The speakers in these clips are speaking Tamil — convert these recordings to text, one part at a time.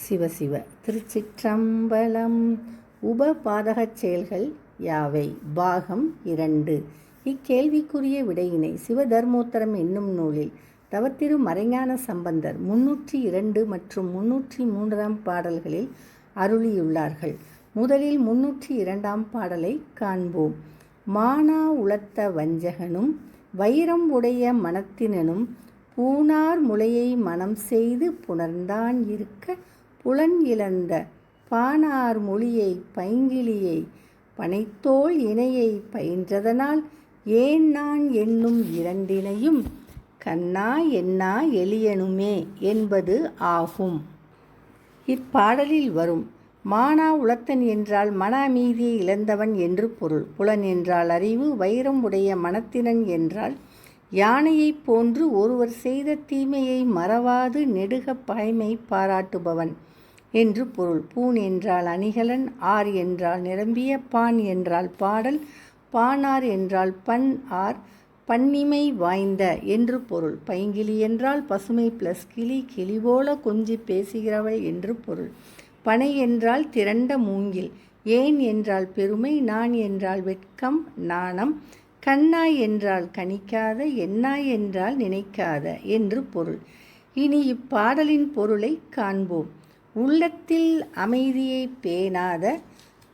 சிவசிவ. திருச்சிற்றம்பலம். உபபாதகச் செயல்கள் யாவை? பாகம் 2. இக்கேள்விக்குரிய விடையினை சிவதர்மோத்தரம் என்னும் நூலில் தவத்திரு மறைஞான சம்பந்தர் 302 மற்றும் 303 பாடல்களில் அருளியுள்ளார்கள். முதலில் 302 பாடலை காண்போம். மானா உளத்த வஞ்சகனும் வைரம் உடைய மனத்தினனும் பூனார் முளையை மனம் செய்து புணர்ந்தான் இருக்க புலன் இழந்த பானார் மொழியை பைங்கிளியை பனைத்தோள் இணையை பயின்றதனால் ஏன் நான் என்னும் இரண்டினையும் கண்ணா என்னா எளியனுமே என்பது ஆகும். இப்பாடலில் வரும் மானா உளத்தன் என்றால் மன அமைதியை இழந்தவன் என்று பொருள். புலன் என்றால் அறிவு, வைரம் உடைய மனத்தினன் என்றால் யானையைப் போன்று ஒருவர் செய்த தீமையை மறவாது நெடுக பகைமை பாராட்டுபவன் என்று பொருள். பூன் என்றால் அணிகலன், ஆர் என்றால் நிரம்பிய, பான் என்றால் பாடல், பானார் என்றால் பண் ஆர் பன்னிமை வாய்ந்த என்று பொருள். பைங்கிளி என்றால் பசுமை ப்ளஸ் கிளி, கிளி போல கொஞ்சி பேசுகிறவள் என்று பொருள். பனை என்றால் திரண்ட மூங்கில், ஏன் என்றால் பெருமை, நான் என்றால் வெட்கம் நாணம், கண்ணாய் என்றால் கணிக்காத, எண்ணாய் என்றால் நினைக்காத என்று பொருள். இனி இப்பாடலின் பொருளை காண்போம். உள்ளத்தில் அமைதியை பேணாத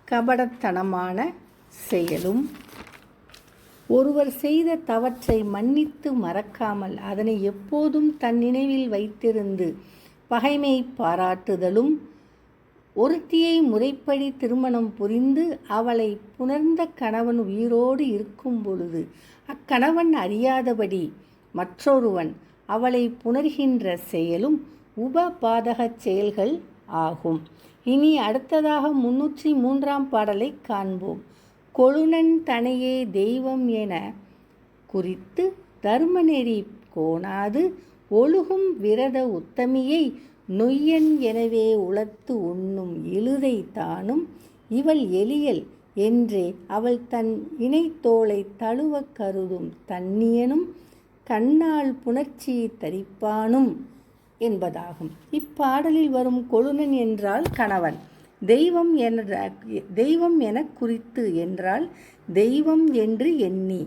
கபடத்தனமான செயலும், ஒருவர் செய்த தவற்றை மன்னித்து மறக்காமல் அதனை எப்போதும் தன் நினைவில் வைத்திருந்து பகைமை பாராட்டுதலும், ஒருத்தியை முறைப்படி திருமணம் புரிந்து அவளை புணர்ந்த கணவன் உயிரோடு இருக்கும் பொழுது அக்கணவன் அறியாதபடி மற்றொருவன் அவளை புணர்கின்ற செயலும் உபபாதகச் செயல்கள் ஆகும். இனி அடுத்ததாக 303 பாடலை காண்போம். கொழுநன் தனையே தெய்வம் என குறித்து தர்மநெறி கோணாது ஒழுகும் விரத உத்தமியை நொய்யன் எனவே உளத்து உண்ணும் இழுதை தானும் இவள் எளியல் என்றே அவள் தன் இணைத்தோளை தழுவ கருதும் தன்னியனும் கண்ணால் புணர்ச்சி தரிப்பானும் என்பதாகும். இப்பாடலில் வரும் கொழுநன் என்றால் கணவன், தெய்வம் என குறித்து என்றால் தெய்வம் என்று எண்ணி,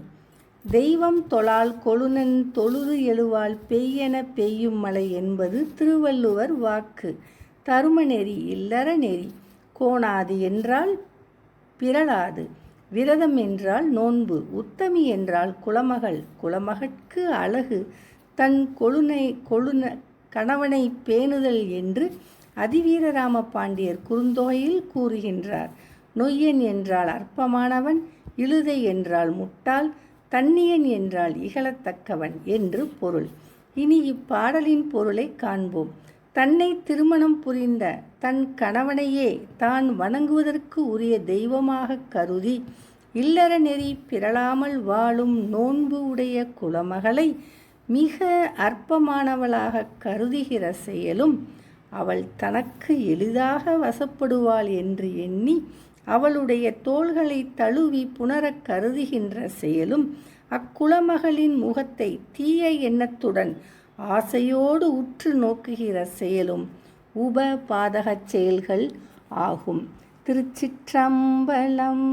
தெய்வம் தொழால் கொழுநன் தொழுது எழுவால் பெய்யென பெய்யும் மழை என்பது திருவள்ளுவர் வாக்கு. தருமநெறி இல்லற நெறி, கோணாது என்றால் பிறழாது, விரதம் என்றால் நோன்பு, உத்தமி என்றால் குலமகள், குலமகட்கு அழகு, தன் கணவனை பேணுதல் என்று அதிவீரராம பாண்டியர் குறுந்தொகையில் கூறுகின்றார். நொய்யன் என்றால் அற்பமானவன், இழுதை என்றால் முட்டாள், தன்னியன் என்றால் இகழத்தக்கவன் என்று பொருள். இனி இப்பாடலின் பொருளை காண்போம். தன்னை திருமணம் புரிந்த தன் கணவனையே தான் வணங்குவதற்கு உரிய தெய்வமாக கருதி இல்லற நெறி பிறழாமல் வாழும் நோன்பு உடைய குலமகளை மிக அற்பமானவளாக கருதுகிற செயலும், அவள் தனக்கு எளிதாக வசப்படுவாள் என்று எண்ணி அவளுடைய தோள்களை தழுவி புணரக் கருதுகின்ற செயலும், அக்குலமகளின் முகத்தை தீய எண்ணத்துடன் ஆசையோடு உற்று நோக்குகிற செயலும் உபபாதகச் செயல்கள் ஆகும். திருச்சிற்றம்பலம்.